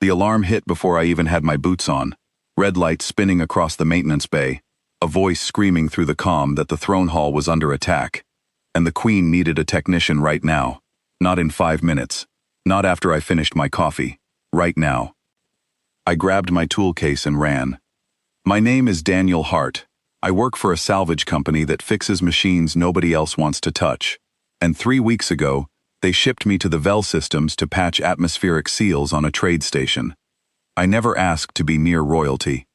The alarm hit before I even had my boots on. Red lights spinning across the maintenance bay. A voice screaming through the comm that the throne hall was under attack. And the Queen needed a technician right now. Not in 5 minutes. Not after I finished my coffee. Right now. I grabbed my tool case and ran. My name is Daniel Hart. I work for a salvage company that fixes machines nobody else wants to touch. And 3 weeks ago, they shipped me to the Vel systems to patch atmospheric seals on a trade station. I never asked to be near royalty.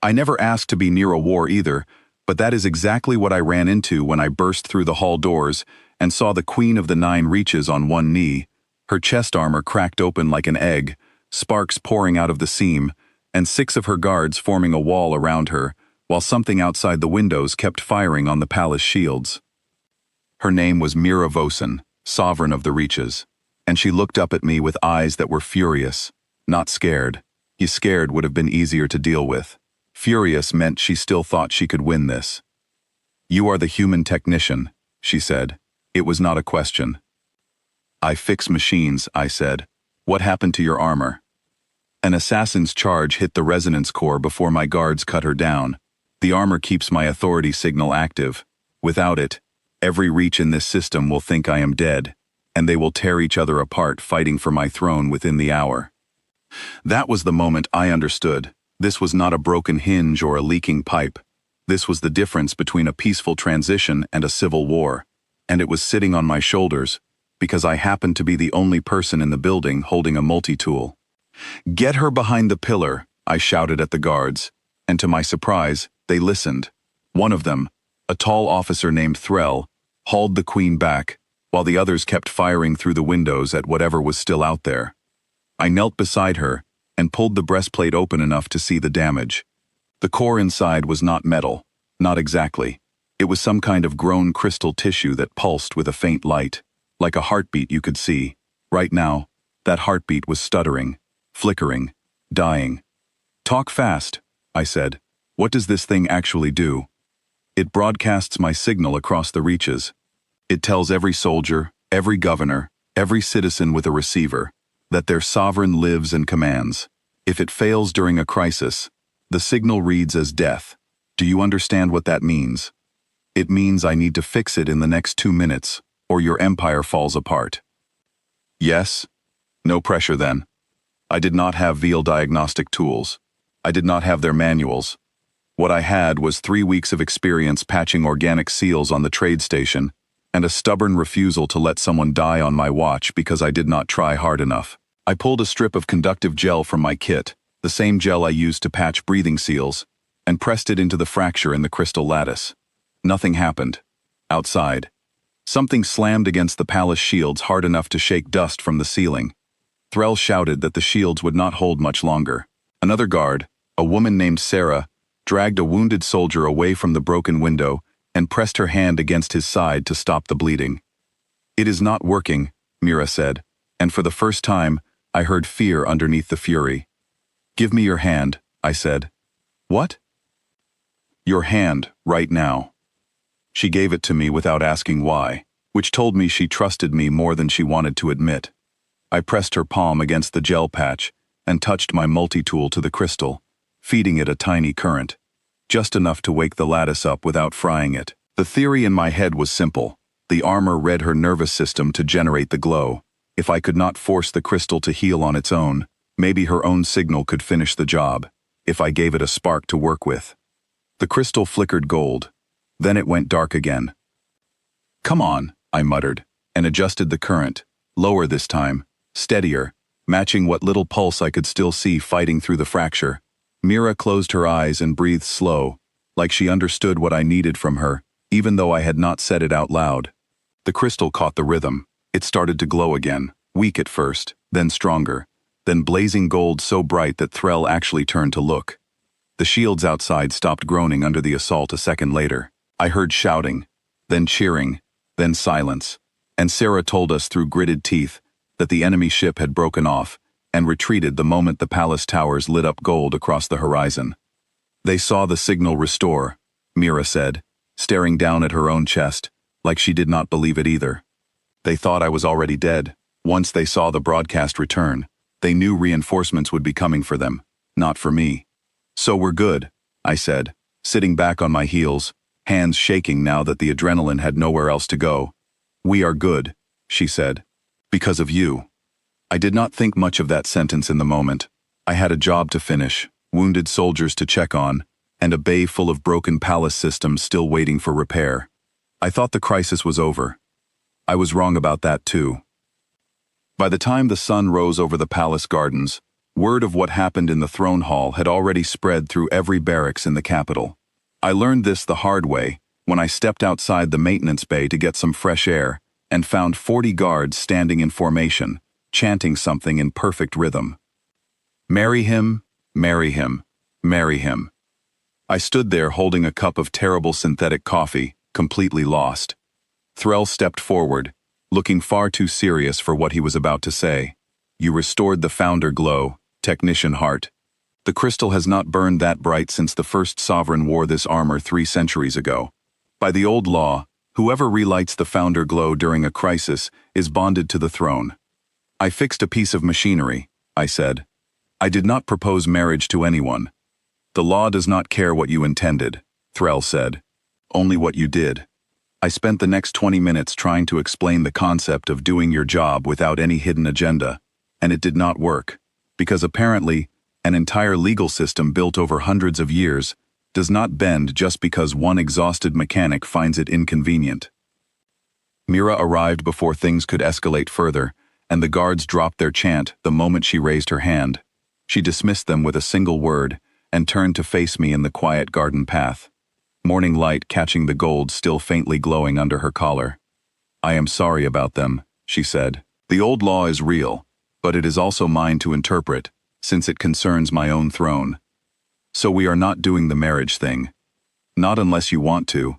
I never asked to be near a war either, but that is exactly what I ran into when I burst through the hall doors and saw the Queen of the Nine Reaches on one knee, her chest armor cracked open like an egg, sparks pouring out of the seam, and 6 of her guards forming a wall around her, while something outside the windows kept firing on the palace shields. Her name was Mira Vosen, Sovereign of the Reaches, and she looked up at me with eyes that were furious, not scared. Scared would have been easier to deal with. Furious meant she still thought she could win this. "You are the human technician," she said. It was not a question. "I fix machines," I said. "What happened to your armor?" An assassin's charge hit the resonance core before my guards cut her down. The armor keeps my authority signal active. Without it, every reach in this system will think I am dead, and they will tear each other apart fighting for my throne within the hour. That was the moment I understood. This was not a broken hinge or a leaking pipe. This was the difference between a peaceful transition and a civil war, and it was sitting on my shoulders, because I happened to be the only person in the building holding a multi-tool. "Get her behind the pillar," I shouted at the guards, and to my surprise, they listened. One of them, a tall officer named Threll, hauled the Queen back, while the others kept firing through the windows at whatever was still out there. I knelt beside her and pulled the breastplate open enough to see the damage. The core inside was not metal, not exactly. It was some kind of grown crystal tissue that pulsed with a faint light, like a heartbeat you could see. Right now, that heartbeat was stuttering, flickering, dying. "Talk fast," I said. "What does this thing actually do?" "It broadcasts my signal across the reaches. It tells every soldier, every governor, every citizen with a receiver, that their sovereign lives and commands. If it fails during a crisis, the signal reads as death. Do you understand what that means? It means I need to fix it in the next 2 minutes, or your empire falls apart." "Yes?" No pressure then. I did not have Veal diagnostic tools. I did not have their manuals. What I had was 3 weeks of experience patching organic seals on the trade station, and a stubborn refusal to let someone die on my watch because I did not try hard enough. I pulled a strip of conductive gel from my kit, the same gel I used to patch breathing seals, and pressed it into the fracture in the crystal lattice. Nothing happened. Outside, something slammed against the palace shields hard enough to shake dust from the ceiling. Threll shouted that the shields would not hold much longer. Another guard, a woman named Sarah, dragged a wounded soldier away from the broken window and pressed her hand against his side to stop the bleeding. "It is not working," Mira said, and for the first time, I heard fear underneath the fury. "Give me your hand," I said. "What?" "Your hand, right now." She gave it to me without asking why, which told me she trusted me more than she wanted to admit. I pressed her palm against the gel patch and touched my multi-tool to the crystal, feeding it a tiny current, just enough to wake the lattice up without frying it. The theory in my head was simple. The armor read her nervous system to generate the glow. If I could not force the crystal to heal on its own, maybe her own signal could finish the job, if I gave it a spark to work with. The crystal flickered gold. Then it went dark again. "Come on," I muttered, and adjusted the current, lower this time, steadier, matching what little pulse I could still see fighting through the fracture. Mira closed her eyes and breathed slow, like she understood what I needed from her, even though I had not said it out loud. The crystal caught the rhythm. It started to glow again, weak at first, then stronger, then blazing gold so bright that Threll actually turned to look. The shields outside stopped groaning under the assault a second later. I heard shouting, then cheering, then silence, and Sarah told us through gritted teeth that the enemy ship had broken off and retreated the moment the palace towers lit up gold across the horizon. "They saw the signal restore," Mira said, staring down at her own chest, like she did not believe it either. "They thought I was already dead, once they saw the broadcast return. They knew reinforcements would be coming for them, not for me. So we're good, I said, sitting back on my heels, hands shaking now that the adrenaline had nowhere else to go. We are good, she said. Because of you. I did not think much of that sentence in the moment. I had a job to finish, wounded soldiers to check on, and a bay full of broken palace systems still waiting for repair. I thought the crisis was over. I was wrong about that too. By the time the sun rose over the palace gardens, word of what happened in the throne hall had already spread through every barracks in the capital. I learned this the hard way when I stepped outside the maintenance bay to get some fresh air and found 40 guards standing in formation, chanting something in perfect rhythm. Marry him, marry him, marry him. I stood there holding a cup of terrible synthetic coffee, completely lost. Threll stepped forward, looking far too serious for what he was about to say. You restored the founder glow, technician heart. The crystal has not burned that bright since the first sovereign wore this armor 3 centuries ago. By the old law, whoever relights the founder glow during a crisis is bonded to the throne. I fixed a piece of machinery, I said. I did not propose marriage to anyone. The law does not care what you intended, Threll said. Only what you did. I spent the next 20 minutes trying to explain the concept of doing your job without any hidden agenda, and it did not work, because apparently, an entire legal system built over hundreds of years does not bend just because one exhausted mechanic finds it inconvenient. Mira arrived before things could escalate further, and the guards dropped their chant the moment she raised her hand. She dismissed them with a single word and turned to face me in the quiet garden path, morning light catching the gold still faintly glowing under her collar. I am sorry about them, she said. The old law is real, but it is also mine to interpret, since it concerns my own throne. So we are not doing the marriage thing. Not unless you want to.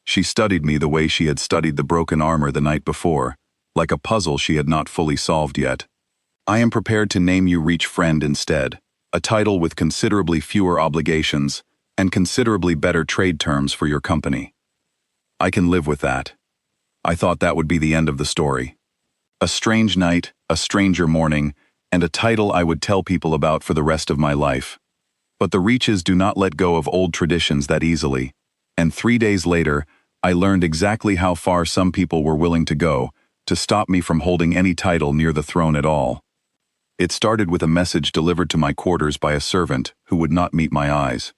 She studied me the way she had studied the broken armor the night before, like a puzzle she had not fully solved yet. I am prepared to name you Reach Friend instead, a title with considerably fewer obligations and considerably better trade terms for your company. I can live with that. I thought that would be the end of the story. A strange night, a stranger morning, and a title I would tell people about for the rest of my life. But the Reaches do not let go of old traditions that easily, and 3 days later, I learned exactly how far some people were willing to go to stop me from holding any title near the throne at all. It started with a message delivered to my quarters by a servant who would not meet my eyes.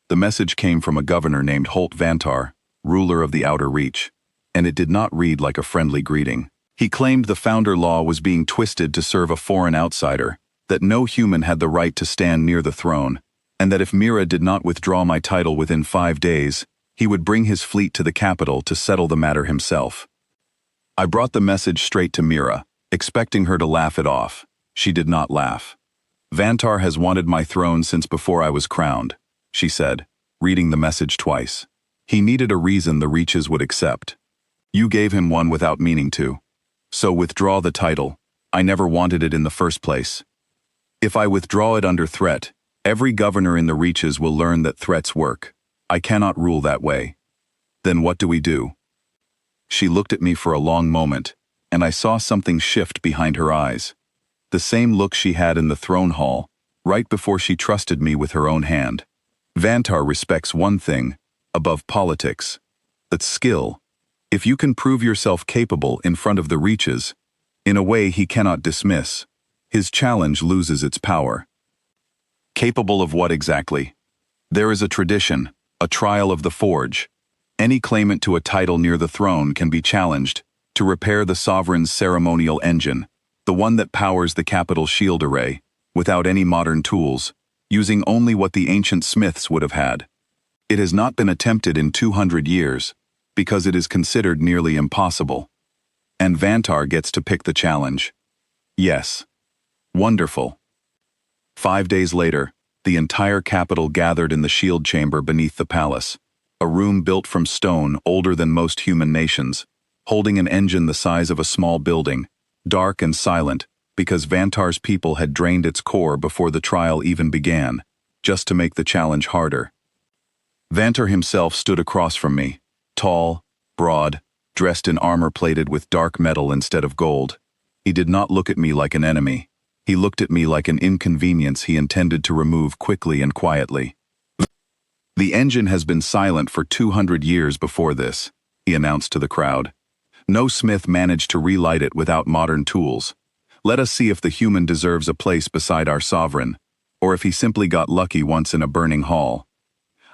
The message came from a governor named Holt Vantar, ruler of the Outer Reach, and it did not read like a friendly greeting. He claimed the founder law was being twisted to serve a foreign outsider, that no human had the right to stand near the throne, and that if Mira did not withdraw my title within 5 days, he would bring his fleet to the capital to settle the matter himself. I brought the message straight to Mira, expecting her to laugh it off. She did not laugh. Vantar has wanted my throne since before I was crowned, she said, reading the message twice. He needed a reason the Reaches would accept. You gave him one without meaning to. So withdraw the title. I never wanted it in the first place. If I withdraw it under threat, every governor in the Reaches will learn that threats work. I cannot rule that way. Then what do we do? She looked at me for a long moment, and I saw something shift behind her eyes. The same look she had in the throne hall, right before she trusted me with her own hand. Vantar respects one thing, above politics. That's skill. If you can prove yourself capable in front of the Reaches, in a way he cannot dismiss, his challenge loses its power. Capable of what exactly? There is a tradition, a trial of the forge. Any claimant to a title near the throne can be challenged to repair the sovereign's ceremonial engine, the one that powers the capital shield array, without any modern tools, using only what the ancient smiths would have had. It has not been attempted in 200 years, because it is considered nearly impossible. And Vantar gets to pick the challenge. Yes. Wonderful. 5 days later, the entire capital gathered in the shield chamber beneath the palace, a room built from stone older than most human nations, holding an engine the size of a small building, dark and silent, because Vantar's people had drained its core before the trial even began, just to make the challenge harder. Vantar himself stood across from me, tall, broad, dressed in armor plated with dark metal instead of gold. He did not look at me like an enemy. He looked at me like an inconvenience he intended to remove quickly and quietly. "The engine has been silent for 200 years before this," he announced to the crowd. "No smith managed to relight it without modern tools. Let us see if the human deserves a place beside our sovereign, or if he simply got lucky once in a burning hall."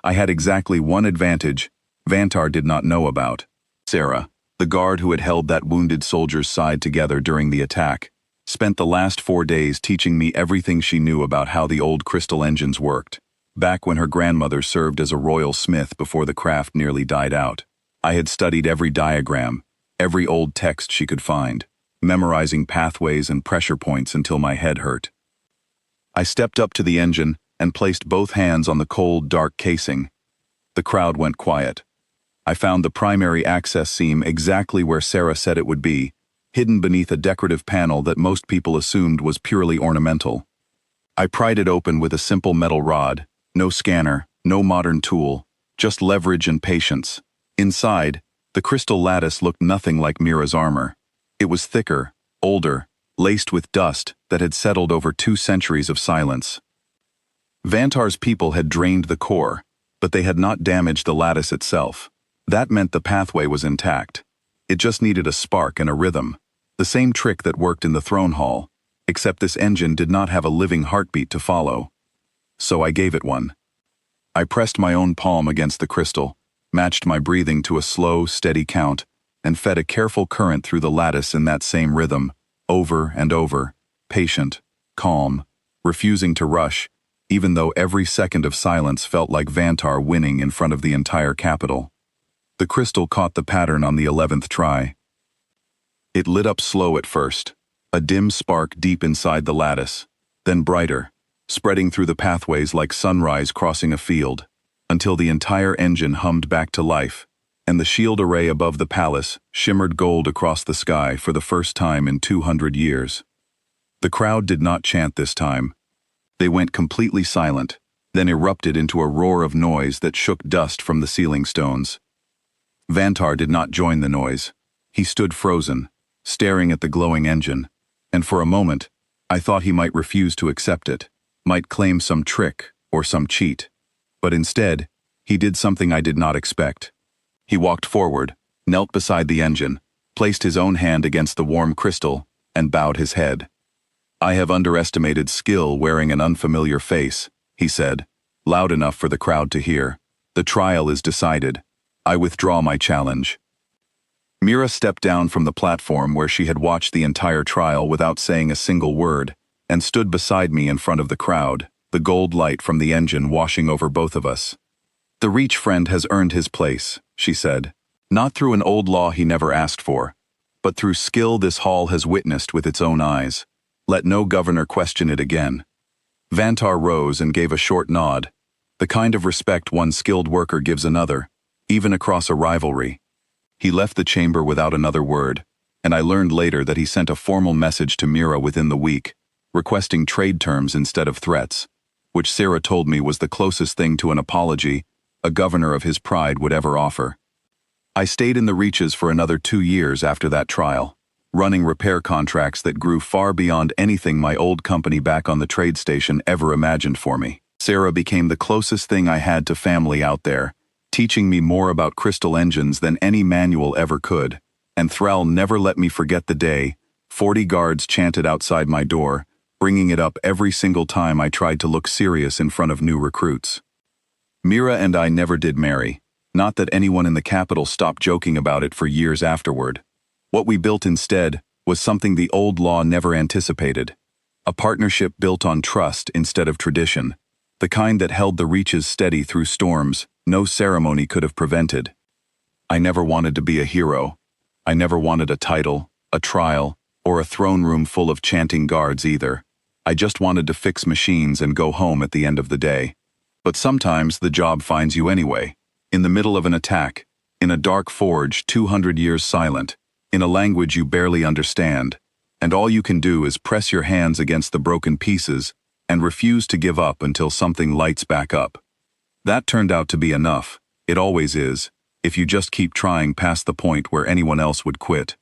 I had exactly one advantage Vantar did not know about. Sarah, the guard who had held that wounded soldier's side together during the attack, spent the last 4 days teaching me everything she knew about how the old crystal engines worked. Back when her grandmother served as a royal smith before the craft nearly died out, I had studied every diagram, every old text she could find, memorizing pathways and pressure points until my head hurt. I stepped up to the engine and placed both hands on the cold, dark casing. The crowd went quiet. I found the primary access seam exactly where Sarah said it would be, hidden beneath a decorative panel that most people assumed was purely ornamental. I pried it open with a simple metal rod, no scanner, no modern tool, just leverage and patience. Inside, the crystal lattice looked nothing like Mira's armor. It was thicker, older, laced with dust that had settled over 2 centuries of silence. Vantar's people had drained the core, but they had not damaged the lattice itself. That meant the pathway was intact. It just needed a spark and a rhythm, the same trick that worked in the throne hall, except this engine did not have a living heartbeat to follow. So I gave it one. I pressed my own palm against the crystal, matched my breathing to a slow, steady count, and fed a careful current through the lattice in that same rhythm, over and over, patient, calm, refusing to rush, even though every second of silence felt like Vantar winning in front of the entire capital. The crystal caught the pattern on the 11th try. It lit up slow at first, a dim spark deep inside the lattice, then brighter, spreading through the pathways like sunrise crossing a field, until the entire engine hummed back to life, and the shield array above the palace shimmered gold across the sky for the first time in 200 years. The crowd did not chant this time. They went completely silent, then erupted into a roar of noise that shook dust from the ceiling stones. Vantar did not join the noise. He stood frozen, staring at the glowing engine, and for a moment, I thought he might refuse to accept it, might claim some trick or some cheat. But instead, he did something I did not expect. He walked forward, knelt beside the engine, placed his own hand against the warm crystal, and bowed his head. "I have underestimated skill wearing an unfamiliar face," he said, loud enough for the crowd to hear. "The trial is decided. I withdraw my challenge." Mira stepped down from the platform where she had watched the entire trial without saying a single word, and stood beside me in front of the crowd, the gold light from the engine washing over both of us. "The Reach friend has earned his place," she said, "not through an old law he never asked for, but through skill this hall has witnessed with its own eyes. Let no governor question it again." Vantar rose and gave a short nod, the kind of respect one skilled worker gives another, even across a rivalry. He left the chamber without another word, and I learned later that he sent a formal message to Mira within the week, requesting trade terms instead of threats, which Sarah told me was the closest thing to an apology a governor of his pride would ever offer. I stayed in the Reaches for another 2 years after that trial, running repair contracts that grew far beyond anything my old company back on the trade station ever imagined for me. Sarah became the closest thing I had to family out there, teaching me more about crystal engines than any manual ever could, and Thrall never let me forget the day 40 guards chanted outside my door, bringing it up every single time I tried to look serious in front of new recruits. Mira and I never did marry, not that anyone in the capital stopped joking about it for years afterward. What we built instead was something the old law never anticipated, a partnership built on trust instead of tradition, the kind that held the Reaches steady through storms no ceremony could have prevented. I never wanted to be a hero. I never wanted a title, a trial, or a throne room full of chanting guards either. I just wanted to fix machines and go home at the end of the day. But sometimes the job finds you anyway, in the middle of an attack, in a dark forge 200 years silent, in a language you barely understand, and all you can do is press your hands against the broken pieces and refuse to give up until something lights back up. That turned out to be enough, it always is, if you just keep trying past the point where anyone else would quit.